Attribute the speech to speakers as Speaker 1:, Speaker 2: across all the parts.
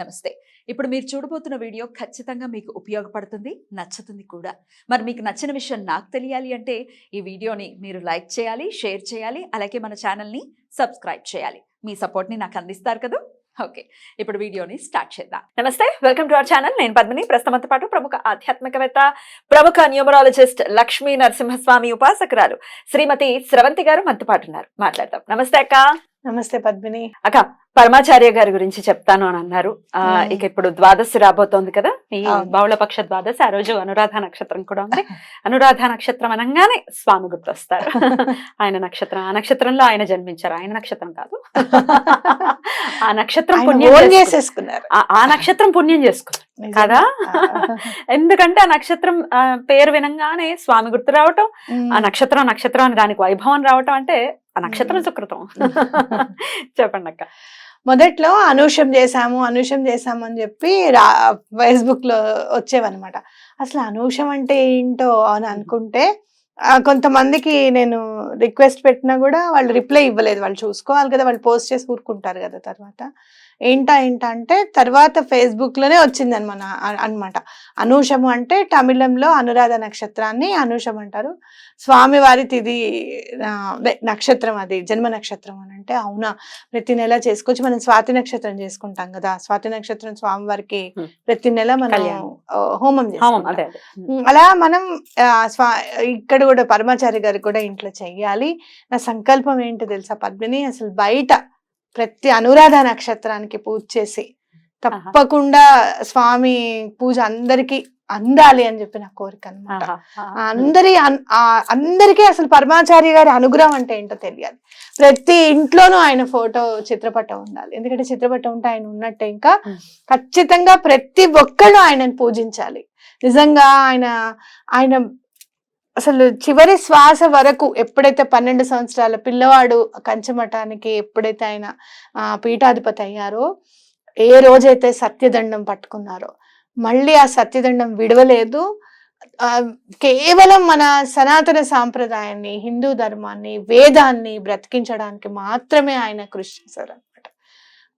Speaker 1: నమస్తే. ఇప్పుడు మీరు చూడబోతున్న వీడియో ఖచ్చితంగా మీకు ఉపయోగపడుతుంది, నచ్చుతుంది కూడా. మరి మీకు నచ్చిన విషయం నాకు తెలియాలి అంటే ఈ వీడియోని మీరు లైక్ చేయాలి, షేర్ చేయాలి, అలాగే మన ఛానల్ని సబ్స్క్రైబ్ చేయాలి. మీ సపోర్ట్ని నాకు అందిస్తారు కదా. ఓకే, ఇప్పుడు వీడియోని స్టార్ట్ చేద్దాం. నమస్తే, వెల్కమ్ టు అవర్ ఛానల్. నేను పద్మిని. ప్రస్తుతంతో పాటు ప్రముఖ ఆధ్యాత్మికవేత్త, ప్రముఖ న్యూమరాలజిస్ట్ లక్ష్మీ నరసింహస్వామి ఉపాసకురాలు శ్రీమతి స్రవంతి గారు మనతో పాటు ఉన్నారు. మాట్లాడదాం. నమస్తే అక్క.
Speaker 2: నమస్తే పద్మిని.
Speaker 1: అక్క, పరమాచార్య గారి గురించి చెప్తాను అని అన్నారు. ఇక ఇప్పుడు ద్వాదశి రాబోతోంది కదా, ఈ బహుళపక్ష ద్వాదశి. ఆ రోజు అనురాధ నక్షత్రం కూడా ఉంది. అనురాధ నక్షత్రం అనగానే స్వామి గుర్తొస్తారు. ఆయన నక్షత్రం, ఆ నక్షత్రంలో ఆయన జన్మించారు. ఆయన నక్షత్రం కాదు, ఆ నక్షత్రం పుణ్యం
Speaker 2: చేసేసుకున్నారు.
Speaker 1: ఆ నక్షత్రం పుణ్యం చేసుకున్నారు కదా. ఎందుకంటే ఆ నక్షత్రం పేరు వినంగానే స్వామి గుర్తు రావటం, ఆ నక్షత్రం నక్షత్రం అని దానికి వైభవం రావటం అంటే ఆ నక్షత్రం సుకృతం. చెప్పండి అక్క.
Speaker 2: మొదట్లో అనూషం చేసాము అని చెప్పి ఫేస్బుక్ లో వచ్చేవన్నమాట. అసలు అనూషం అంటే ఏంటో అని అనుకుంటే కొంతమందికి నేను రిక్వెస్ట్ పెట్టినా కూడా వాళ్ళు రిప్లై ఇవ్వలేదు. వాళ్ళు చూసుకోవాలి కదా, వాళ్ళు పోస్ట్ చేసి ఊరుకుంటారు కదా. తర్వాత ఏంటా అంటే తర్వాత ఫేస్బుక్ లోనే వచ్చింది అనమాట. అనూషము అంటే తమిళంలో అనురాధ నక్షత్రాన్ని అనూషం అంటారు. స్వామివారి తిది నక్షత్రం, అది జన్మ నక్షత్రం అని అంటే అవునా, ప్రతి నెల చేసుకోవచ్చు. మనం స్వాతి నక్షత్రం చేసుకుంటాం కదా, స్వాతి నక్షత్రం స్వామివారికి ప్రతి నెల మనం హోమం చేసుకుంటాం. అలా మనం ఇక్కడ కూడా పరమాచారి గారు కూడా ఇంట్లో చెయ్యాలి. నా సంకల్పం ఏంటి తెలుసా పద్మిని, అసలు బయట ప్రతి అనురాధ నక్షత్రానికి పూజ చేసి తప్పకుండా స్వామి పూజ అందరికి అందాలి అని చెప్పి నా కోరిక అనమాట. అందరికీ అసలు పరమాచార్య గారి అనుగ్రహం అంటే ఏంటో తెలియాలి. ప్రతి ఇంట్లోనూ ఆయన ఫోటో చిత్రపటం ఉండాలి. ఎందుకంటే చిత్రపటం ఉంటే ఆయన ఉన్నట్టే. ఇంకా ఖచ్చితంగా ప్రతి ఒక్కళ్ళు ఆయనను పూజించాలి. నిజంగా ఆయన అసలు చివరి శ్వాస వరకు, ఎప్పుడైతే 12 సంవత్సరాల పిల్లవాడు కంచమఠానికి ఎప్పుడైతే ఆయన పీఠాధిపతి అయ్యారో, ఏ రోజైతే సత్యదండం పట్టుకున్నారో మళ్ళీ ఆ సత్యదండం విడవలేదు. కేవలం మన సనాతన సాంప్రదాయాన్ని, హిందూ ధర్మాన్ని, వేదాన్ని బ్రతికించడానికి మాత్రమే ఆయన కృషి చేశారు అనమాట.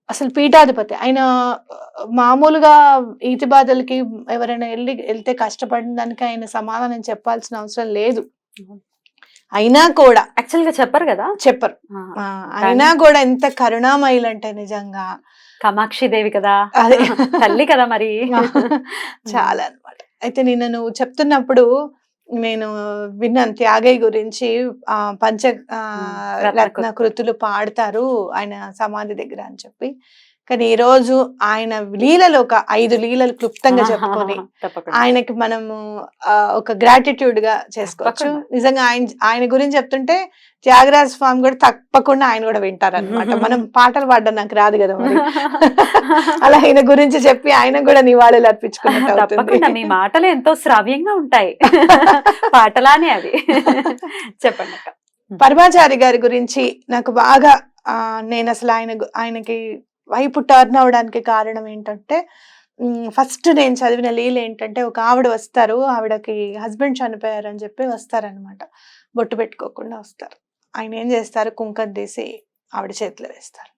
Speaker 2: అసలు పీఠాధిపతి ఆయన. మామూలుగా ఈతి బాధలకి ఎవరైనా వెళ్తే కష్టపడిన దానికి ఆయన సమాధానం చెప్పాల్సిన అవసరం లేదు. అయినా కూడా
Speaker 1: యాక్చువల్ గా చెప్పరు కదా,
Speaker 2: చెప్పరు. అయినా కూడా ఎంత కరుణామయులు అంటే నిజంగా
Speaker 1: కామాక్షి దేవి కదా, అదే తల్లి కదా మరి.
Speaker 2: చాలా అన్నమాట. అయితే నువ్వు చెప్తున్నప్పుడు నేను విన్నాను త్యాగయ్య గురించి. పంచ రత్న కృతులు పాడతారు ఆయన సమాధి దగ్గర అని చెప్పి. కానీ ఈ రోజు ఆయన లీలలు ఒక 5 లీలలు క్లుప్తంగా చెప్పుకొని ఆయనకి మనము ఒక గ్రాటిట్యూడ్ గా చేసుకోవచ్చు. నిజంగా ఆయన గురించి చెప్తుంటే త్యాగరాజ స్వామి కూడా తప్పకుండా ఆయన కూడా వింటారనమాట. మనం పాటలు పాడడం నాకు రాదు కదా మరి. అలా ఆయన గురించి చెప్పి ఆయన కూడా నివాళులు అర్పించుకున్నట్టు.
Speaker 1: మీ మాటలు ఎంతో శ్రావ్యంగా ఉంటాయి, పాటలానే అవి. చెప్పండి.
Speaker 2: పరమాచారి గారి గురించి నాకు బాగా నేను అసలు ఆయనకి వైపు టర్న్ అవడానికి కారణం ఏంటంటే, ఫస్ట్ నేను చదివిన లీల ఏంటంటే, ఒక ఆవిడ వస్తారు, ఆవిడకి హస్బెండ్ చనిపోయారు అని చెప్పి వస్తారనమాట. బొట్టు పెట్టుకోకుండా వస్తారు. ఆయన ఏం చేస్తారు, కుంకం తీసి ఆవిడ చేతిలో వేస్తారు.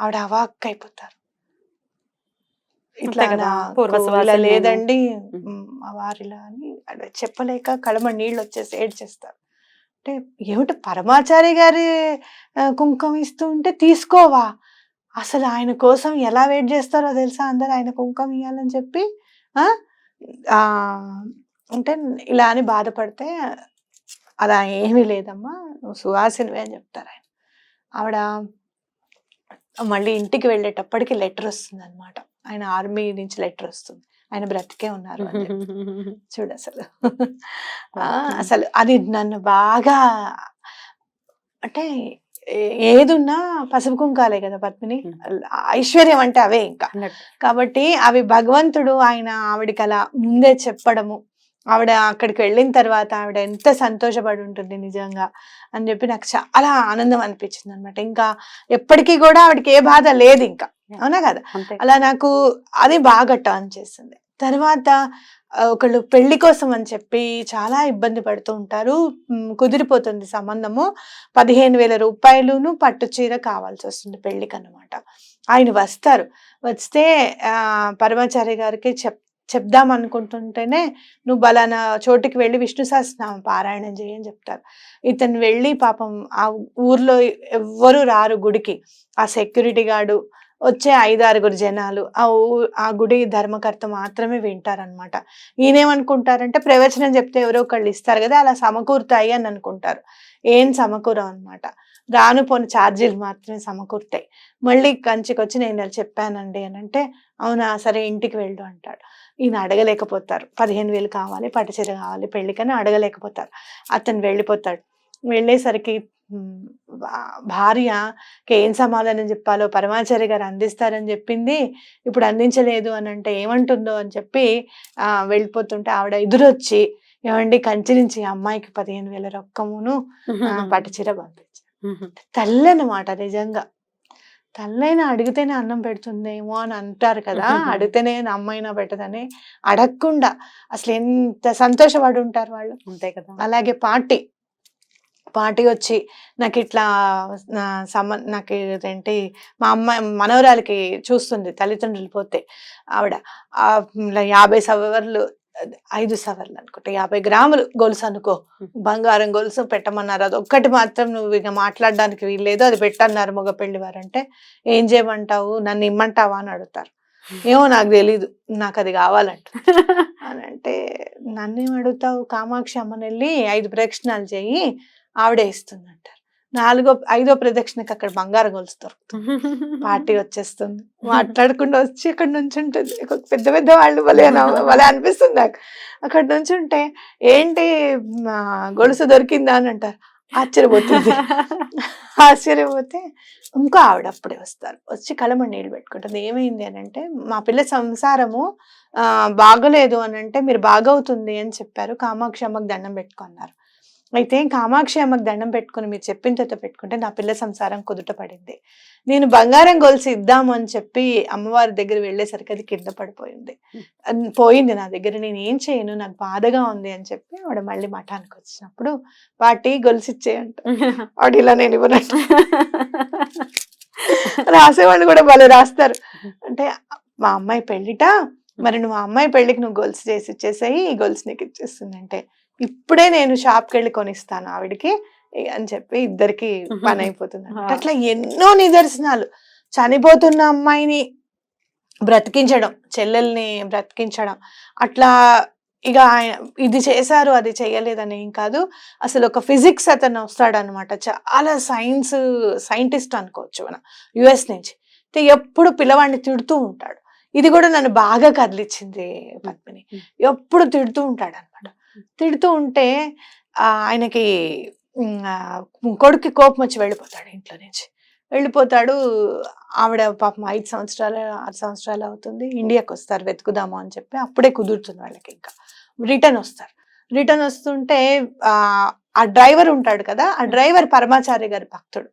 Speaker 2: ఆవిడ అవాక్ అయిపోతారు. ఇట్లా లేదండి వారిలా అని చెప్పలేక కళమ నీళ్ళు వచ్చేసి ఏడ్చేస్తారు. అంటే ఏమిటి, పరమాచారి గారి కుంకం ఇస్తూ ఉంటే తీసుకోవా, అసలు ఆయన కోసం ఎలా వెయిట్ చేస్తారో తెలుసా అందరు, ఆయన కుంకం ఇవ్వాలని చెప్పి. అంటే ఇలా అని బాధపడితే, అలా ఏమీ లేదమ్మా, నువ్వు సువాసినివే అని చెప్తారు ఆయన. ఆవిడ మళ్ళీ ఇంటికి వెళ్ళేటప్పటికి లెటర్ వస్తుంది అనమాట. ఆయన ఆర్మీ నుంచి లెటర్ వస్తుంది, ఆయన బ్రతికే ఉన్నారు అని చూడు. అసలు అది నన్ను బాగా, అంటే ఏదున్నా పసుపు కుంకాలే కదా పద్మిని, ఐశ్వర్యం అంటే అవే ఇంకా. కాబట్టి అవి భగవంతుడు ఆవిడికి అలా ముందే చెప్పడము, ఆవిడ అక్కడికి వెళ్ళిన తర్వాత ఆవిడ ఎంత సంతోషపడి ఉంటుంది నిజంగా అని చెప్పి నాకు చాలా ఆనందం అనిపించింది అనమాట. ఇంకా ఎప్పటికీ కూడా ఆవిడకి ఏ బాధ లేదు ఇంకా, అవునా కదా. అలా నాకు అది బాగా టర్న్ చేస్తుంది. తర్వాత ఒకళ్ళు పెళ్లి కోసం అని చెప్పి చాలా ఇబ్బంది పడుతూ ఉంటారు. కుదిరిపోతుంది సంబంధము. 15,000 రూపాయలును పట్టు చీర కావాల్సి వస్తుంది పెళ్లికన్నమాట. ఆయన వస్తారు. వస్తే పరమాచారి గారికి చెప్దాం అనుకుంటుంటేనే, నువ్వు బలానా చోటికి వెళ్ళి విష్ణు సహస్రనామం పారాయణం చేయి అని చెప్తారు. ఇతను వెళ్ళి పాపం ఆ ఊర్లో ఎవ్వరు రారు గుడికి. ఆ సెక్యూరిటీ గార్డు, వచ్చే 5-6 జనాలు, ఆ గుడి ధర్మకర్త మాత్రమే వింటారనమాట. ఈయనేమనుకుంటారంటే ప్రవచనం చెప్తే ఎవరో ఒకళ్ళు ఇస్తారు కదా, అలా సమకూరుతాయి అని అనుకుంటారు. ఏం సమకూరం అనమాట. రాను పోని ఛార్జీలు మాత్రమే సమకూరుతాయి. మళ్ళీ కంచికొచ్చి నేను ఇలా చెప్పానండి అని అంటే, అవునా సరే ఇంటికి వెళ్ళు అంటాడు. ఈయన అడగలేకపోతారు. 15,000 కావాలి, పట్టుచీర కావాలి పెళ్ళికని అడగలేకపోతారు. అతను వెళ్ళిపోతాడు. వెళ్ళేసరికి భార్యకి ఏం సమాధానం చెప్పాలో పరమాచారి గారు అందిస్తారని చెప్పింది, ఇప్పుడు అందించలేదు అని అంటే ఏమంటుందో అని చెప్పి వెళ్ళిపోతుంటే ఆవిడ ఎదురొచ్చి, ఏమండి కంచి నుంచి అమ్మాయికి 15,000 రొక్కమును పట్టుచీర పంపించారు. తల్లి అన్నమాట. నిజంగా తల్లైనా అడిగితేనే అన్నం పెడుతుందేమో అని అంటారు కదా, అడిగితేనే అమ్మైనా పెట్టదని. అడగకుండా అసలు ఎంత సంతోషపడి ఉంటారు వాళ్ళు.
Speaker 1: అంతే కదా.
Speaker 2: అలాగే పార్టీ వచ్చి నాకు ఇట్లా నాకు ఏంటి మా అమ్మాయి మనవరాలకి చూస్తుంది తల్లిదండ్రులు పోతే, ఆవిడ 50 సవర్లు 5 సవర్లు అనుకుంటా 50 గ్రాములు గొలుసు అనుకో, బంగారం గొలుసు పెట్టమన్నారు. అది ఒక్కటి మాత్రం నువ్వు ఇక మాట్లాడడానికి వీల్లేదు, అది పెట్టన్నారు మగ పెళ్లి వారంటే. ఏం చేయమంటావు, నన్ను ఇమ్మంటావా అని అడుగుతారు. ఏమో నాకు తెలీదు, నాకు అది కావాలంట అని అంటే, నన్నేం అడుగుతావు, కామాక్షి అమ్మని వెళ్ళి 5 ప్రదక్షిణాలు చెయ్యి, ఆవిడే ఇస్తుంది అంటారు. 5వ ప్రదక్షిణకి అక్కడ బంగారం గొలుసు దొరుకుతుంది. పార్టీ వచ్చేస్తుంది. మాట్లాడకుండా వచ్చి అక్కడ నుంచి ఉంటుంది. పెద్ద పెద్ద వాళ్ళు భలే అనిపిస్తుంది నాకు. అక్కడ నుంచి ఉంటే, ఏంటి గొలుసు దొరికిందా అని అంటారు. ఆశ్చర్యపోతుంది. ఆశ్చర్యపోతే ఇంకో ఆవిడ అప్పుడే వస్తారు. వచ్చి కళ్ళమని నీళ్ళు పెట్టుకుంటుంది. ఏమైంది అని అంటే, మా పిల్ల సంసారము బాగలేదు అని అంటే మీరు బాగవుతుంది అని చెప్పారు, కామాక్షి అమ్మకి దండం పెట్టుకున్నారు. అయితే కామాక్షి అమ్మకి దండం పెట్టుకుని మీరు చెప్పిన తర్వాత పెట్టుకుంటే నా పిల్ల సంసారం కుదుట పడింది. నేను బంగారం గొలుసు ఇద్దాము అని చెప్పి అమ్మవారి దగ్గర వెళ్ళేసరికి అది కింద పడిపోయింది. పోయింది నా దగ్గర, నేను ఏం చేయను, నాకు బాధగా ఉంది అని చెప్పి ఆవిడ మళ్ళీ మఠానికి వచ్చినప్పుడు, వాటి గొలుసు ఇచ్చేయంట. వాడు ఇలా నేను ఇవ్వనట్టు రాసేవాళ్ళు కూడా భలే రాస్తారు. అంటే మా అమ్మాయి పెళ్ళిట, మరి నువ్వు ఆ అమ్మాయి పెళ్ళికి నువ్వు గొలుసు చేసి ఇచ్చేసాయి, ఈ గొలుసు నీకు ఇచ్చేస్తుంది అంటే, ఇప్పుడే నేను షాప్కి వెళ్ళి కొనిస్తాను ఆవిడికి అని చెప్పి ఇద్దరికి పని అయిపోతుంది. అట్లా ఎన్నో నిదర్శనాలు. చనిపోతున్న అమ్మాయిని బ్రతికించడం, చెల్లెల్ని బ్రతికించడం, అట్లా ఇక ఇది చేశారు అది చేయలేదని ఏం కాదు. అసలు ఒక ఫిజిక్స్ అతను వస్తాడనమాట, చాలా సైంటిస్ట్ అనుకోవచ్చు మనం, US నుంచి. ఎప్పుడు పిల్లవాడిని తిడుతూ ఉంటాడు. ఇది కూడా నన్ను బాగా కదిలిచ్చింది పద్మిని. ఎప్పుడు తిడుతూ ఉంటాడు అనమాట. తిడుతూ ఉంటే ఆయనకి కొడుక్కి కోపం వచ్చి వెళ్ళిపోతాడు, ఇంట్లో నుంచి వెళ్ళిపోతాడు. ఆవిడ పాపం 5 సంవత్సరాలు 6 సంవత్సరాలు అవుతుంది. ఇండియాకి వస్తారు వెతుకుదాము అని చెప్పి, అప్పుడే కుదురుతుంది వాళ్ళకి. ఇంకా రిటర్న్ వస్తుంటే ఆ డ్రైవర్ ఉంటాడు కదా, ఆ డ్రైవర్ పరమాచారి గారి భక్తుడు.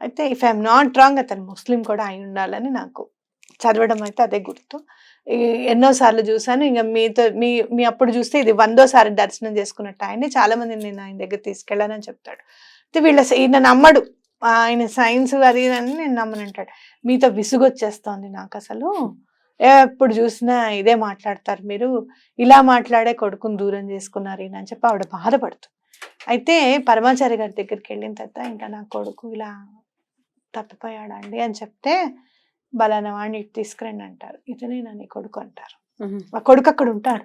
Speaker 2: అయితే ఇఫ్ ఐఎమ్ నాట్ రాంగ్ అతను ముస్లిం కూడా అయి ఉండాలని నాకు చదవడం అయితే అదే గుర్తు. ఎన్నోసార్లు చూసాను. ఇంకా మీ అప్పుడు చూస్తే ఇది 100వ దర్శనం చేసుకున్నట్టు ఆయన్ని. చాలా మంది నేను ఆయన దగ్గర తీసుకెళ్ళానని చెప్తాడు. అయితే ఈయన నమ్మడు, ఆయన సైన్స్ అది అని నేను నమ్మనంటాడు. మీతో విసుగొచ్చేస్తోంది నాకు అసలు, ఎప్పుడు చూసినా ఇదే మాట్లాడతారు మీరు, ఇలా మాట్లాడే కొడుకుని దూరం చేసుకున్నారు ఈయన అని చెప్పి ఆవిడ బాధపడుతుంది. అయితే పరమాచారి గారి దగ్గరికి వెళ్ళిన తర్వాత, ఇంకా నా కొడుకు ఇలా తప్పిపోయాడండి అని చెప్తే, బలానా వాడిని ఇటు తీసుకురండి అంటారు. ఇతనే నా నీ కొడుకు అంటారు. ఆ కొడుకు అక్కడ ఉంటారు.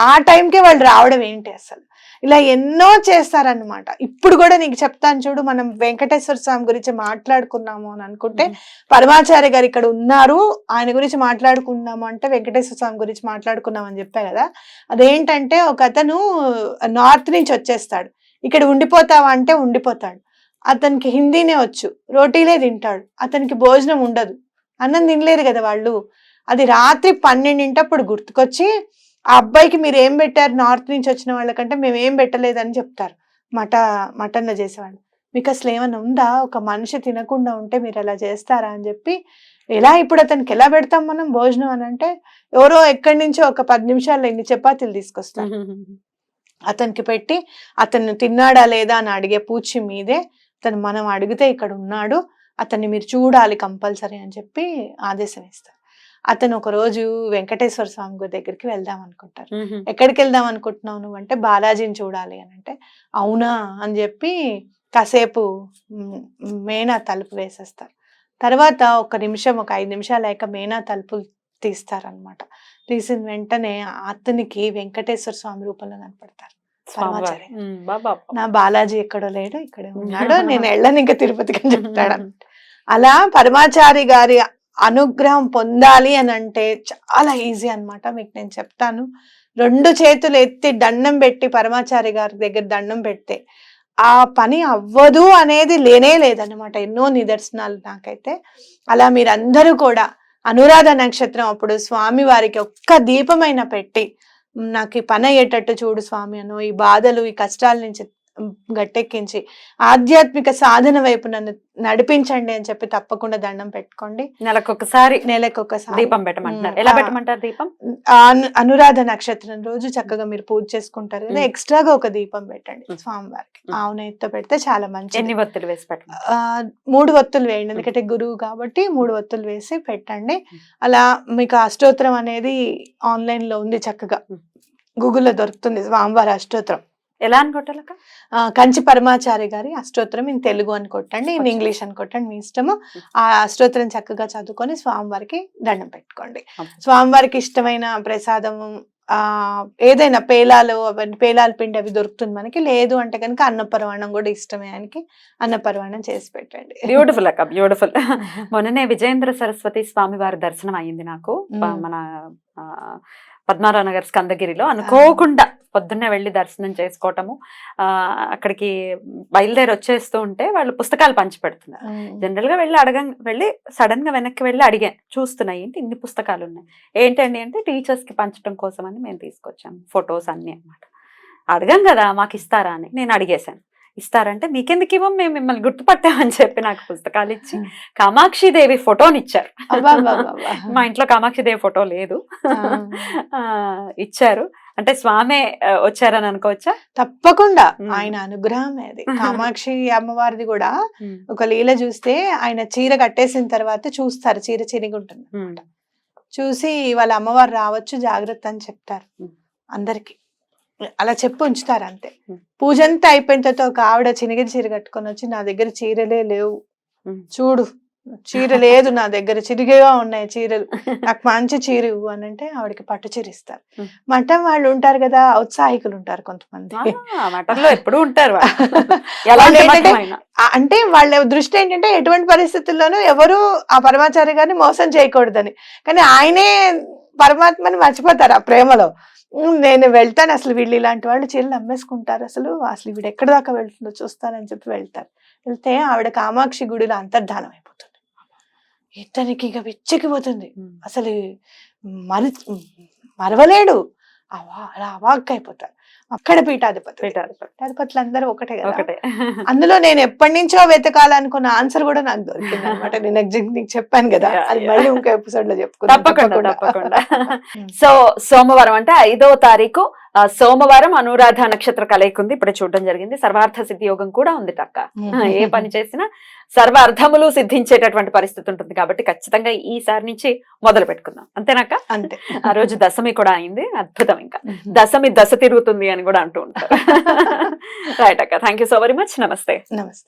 Speaker 2: ఆ టైంకే వాళ్ళు రావడం ఏంటి అసలు. ఇలా ఎన్నో చేస్తారనమాట. ఇప్పుడు కూడా నీకు చెప్తాను చూడు, మనం వెంకటేశ్వర స్వామి గురించి మాట్లాడుకున్నాము అని అనుకుంటే, పరమాచార్య గారు ఇక్కడ ఉన్నారు, ఆయన గురించి మాట్లాడుకున్నాము అంటే వెంకటేశ్వర స్వామి గురించి మాట్లాడుకున్నాం అని చెప్పా కదా. అదేంటంటే, ఒక అతను నార్త్ నుంచి వచ్చేస్తాడు, ఇక్కడ ఉండిపోతావా అంటే ఉండిపోతాడు. అతనికి హిందీనే వచ్చు, రోటీలే తింటాడు, అతనికి భోజనం ఉండదు, అన్నం తినలేరు కదా వాళ్ళు. అది రాత్రి 12 గుర్తుకొచ్చి, ఆ అబ్బాయికి మీరు ఏం పెట్టారు నార్త్ నుంచి వచ్చిన వాళ్ళకంటే మేము ఏం పెట్టలేదని చెప్తారు. మటన్లో చేసేవాళ్ళు. మీకు అసలు ఏమైనా ఉందా, ఒక మనిషి తినకుండా ఉంటే మీరు అలా చేస్తారా అని చెప్పి, ఎలా ఇప్పుడు అతనికి ఎలా పెడతాం మనం భోజనం అని అంటే, ఎవరో ఎక్కడి నుంచో ఒక 10 నిమిషాల్లో ఇన్ని చపాతీలు తీసుకొస్తారు, అతనికి పెట్టి అతను తిన్నాడా లేదా అని అడిగే పూచి మీదే అతను మనం అడిగితే ఇక్కడ ఉన్నాడు, అతన్ని మీరు చూడాలి కంపల్సరీ అని చెప్పి ఆదేశం ఇస్తారు. అతను ఒక రోజు వెంకటేశ్వర స్వామి గుడి దగ్గరికి వెళ్దాం అనుకుంటారు. ఎక్కడికి వెళ్దాం అనుకుంటున్నావు నువ్వు అంటే, బాలాజీని చూడాలి అని అంటే, అవునా అని చెప్పి కాసేపు మేనా తలుపు వేసేస్తారు. తర్వాత ఒక నిమిషం, ఒక 5 నిమిషాలు అయ్యాక మేనా తలుపులు తీస్తారనమాట. తీసిన వెంటనే అతనికి వెంకటేశ్వర స్వామి రూపంలో కనపడతారు. నా బాలాజీ ఎక్కడో లేడు, ఇక్కడే ఉన్నాడు, నేను వెళ్ళను ఇంకా తిరుపతికి అని చెప్తాడు. అలా పరమాచారి గారి అనుగ్రహం పొందాలి అని అంటే చాలా ఈజీ అన్నమాట. మీకు నేను చెప్తాను, 2 చేతులు ఎత్తి దండం పెట్టి పరమాచారి గారి దగ్గర దండం పెడితే ఆ పని అవ్వదు అనేది లేనే లేదన్నమాట. ఎన్నో నిదర్శనాలు నాకైతే. అలా మీరందరూ కూడా అనురాధ నక్షత్రం అప్పుడు స్వామి వారికి ఒక్క దీపమైన పెట్టి, నాకు ఈ పని అయ్యేటట్టు చూడు స్వామి అను, ఈ బాధలు ఈ కష్టాల నుంచి గట్టెక్కించి ఆధ్యాత్మిక సాధన వైపు నన్ను నడిపించండి అని చెప్పి తప్పకుండా దండం పెట్టుకోండి.
Speaker 3: నెలకొకసారి
Speaker 2: దీపం
Speaker 3: పెట్టమంటారు. ఎలా పెట్టమంటారు దీపం?
Speaker 2: అనురాధ నక్షత్రం రోజు చక్కగా మీరు పూజ చేసుకుంటారు కదా, ఎక్స్ట్రాగా ఒక దీపం పెట్టండి స్వామివారికి. ఆవు నెయ్యితో పెడితే చాలా మంచిది.
Speaker 3: ఎన్ని ఒత్తులు వేసి పెట్టండి?
Speaker 2: 3 ఒత్తులు వేయండి, ఎందుకంటే గురువు కాబట్టి 3 ఒత్తులు వేసి పెట్టండి. అలా మీకు అష్టోత్తరం అనేది ఆన్లైన్ లో ఉంది, చక్కగా గూగుల్లో దొరుకుతుంది స్వామివారి అష్టోత్తరం.
Speaker 3: ఎలా అని కొట్టాలక?
Speaker 2: కంచి పరమాచారి గారి అష్టోత్తరం ఇన్ తెలుగు అని కొట్టండి, ఇన్ ఇంగ్లీష్ అని కొట్టండి, మీ ఇష్టము. ఆ అష్టోత్తరం చక్కగా చదువుకొని స్వామివారికి దండం పెట్టుకోండి. స్వామివారికి ఇష్టమైన ప్రసాదము ఏదైనా పేలాలు, అవన్నీ పేలాల పిండి అవి దొరుకుతుంది మనకి. లేదు అంటే కనుక అన్నపరవాణం కూడా ఇష్టమే ఆయనకి, అన్నపరవాణం చేసి పెట్టండి.
Speaker 3: బ్యూటిఫుల్ అక్క, బ్యూటిఫుల్. మొన్ననే విజయేంద్ర సరస్వతి స్వామి వారి దర్శనం అయ్యింది నాకు మన పద్మారావు నగర్ స్కందగిరిలో. అనుకోకుండా పొద్దున్నే వెళ్ళి దర్శనం చేసుకోవటము, అక్కడికి బయలుదేరి వచ్చేస్తూ ఉంటే వాళ్ళు పుస్తకాలు పంచి పెడుతున్నారు. జనరల్ గా వెళ్ళి సడన్ గా వెనక్కి వెళ్ళి అడిగాను, చూస్తున్నా ఏంటి ఇన్ని పుస్తకాలు ఉన్నాయి, ఏంటండి అంటే టీచర్స్ కి పంచడం కోసం అని మేము తీసుకొచ్చాము, ఫొటోస్ అన్ని అన్నమాట. అడగం కదా మాకు ఇస్తారా అని నేను అడిగేశాను. ఇస్తారంటే మీకెందుకు ఇవ్వం, మేము మిమ్మల్ని గుర్తుపట్టామని చెప్పి నాకు పుస్తకాలు ఇచ్చి కామాక్షి దేవి ఫోటోని ఇచ్చారు. మా ఇంట్లో కామాక్షి దేవి ఫోటో లేదు, ఇచ్చారు. అంటే స్వామి వచ్చారని అనుకోవచ్చా?
Speaker 2: తప్పకుండా ఆయన అనుగ్రహం అది. కామాక్షి అమ్మవారిది కూడా ఒక లీల చూస్తే, ఆయన చీర కట్టేసిన తర్వాత చూస్తారు, చీర చిరిగుంటుంది అన్నమాట. చూసి వాళ్ళ అమ్మవారు రావచ్చు జాగ్రత్త అని చెప్తారు అందరికి, అలా చెప్పి ఉంచుతారు అంతే. పూజ అంతా అయిపోయిన తర్వాత ఒక ఆవిడ చినిగిరి చీర కట్టుకొని వచ్చి, నా దగ్గర చీరలే లేవు చూడు, చీర లేదు నా దగ్గర, చిరిగేగా ఉన్నాయి చీరలు, నాకు మంచి చీర ఇవ్వు అని అంటే ఆవిడకి పట్టు చీర ఇస్తారు. మఠం వాళ్ళు ఉంటారు కదా, ఔత్సాహికులు ఉంటారు కొంతమంది,
Speaker 3: ఎప్పుడు ఉంటారు.
Speaker 2: అంటే వాళ్ళ దృష్టి ఏంటంటే ఎటువంటి పరిస్థితుల్లోనూ ఎవరు ఆ పరమాచార్య గారిని మోసం చేయకూడదని. కానీ ఆయనే పరమాత్మని మర్చిపోతారు ఆ ప్రేమలో. నేను వెళ్తాను, అసలు వీళ్ళు ఇలాంటి వాళ్ళు చీరలు అమ్మేసుకుంటారు, అసలు వీడు ఎక్కడి దాకా వెళ్తుందో చూస్తానని చెప్పి వెళ్తారు. వెళ్తే ఆవిడ కామాక్షి గుడిలో అంతర్ధానం అయిపోతుంది. ఇతనికి ఇక పిచ్చెక్కిపోతుంది, అసలు మరవలేడు, అలా అవాక్ అయిపోతారు. అక్కడ పీఠాధిపతులు అందరూ ఒకటే కదా. అందులో నేను ఎప్పటి నుంచో వెతకాలనుకున్న ఆన్సర్ కూడా నాకు దొరికింది అనమాట. నేను నీకు చెప్పాను కదా, అది మళ్ళీ ఇంకో ఎపిసోడ్ లో చెప్పుకున్నాను
Speaker 3: తప్పకుండా. సో సోమవారం అంటే 5వ తారీఖు సోమవారం అనురాధ నక్షత్ర కలయిక ఉంది, ఇప్పుడే చూడడం జరిగింది. సర్వార్థ సిద్ధి యోగం కూడా ఉంది అక్క. ఏ పని చేసినా సర్వ అర్థములు సిద్ధించేటటువంటి పరిస్థితి ఉంటుంది కాబట్టి ఖచ్చితంగా ఈసారి నుంచి మొదలు పెట్టుకుందాం, అంతేనాక?
Speaker 2: అంతే.
Speaker 3: ఆ రోజు దశమి కూడా అయింది, అద్భుతం. ఇంకా దశమి దశ తిరుగుతుంది అని కూడా అంటూ ఉంటారు. రైట్ అక్క, thank you so very much. నమస్తే.
Speaker 2: నమస్తే.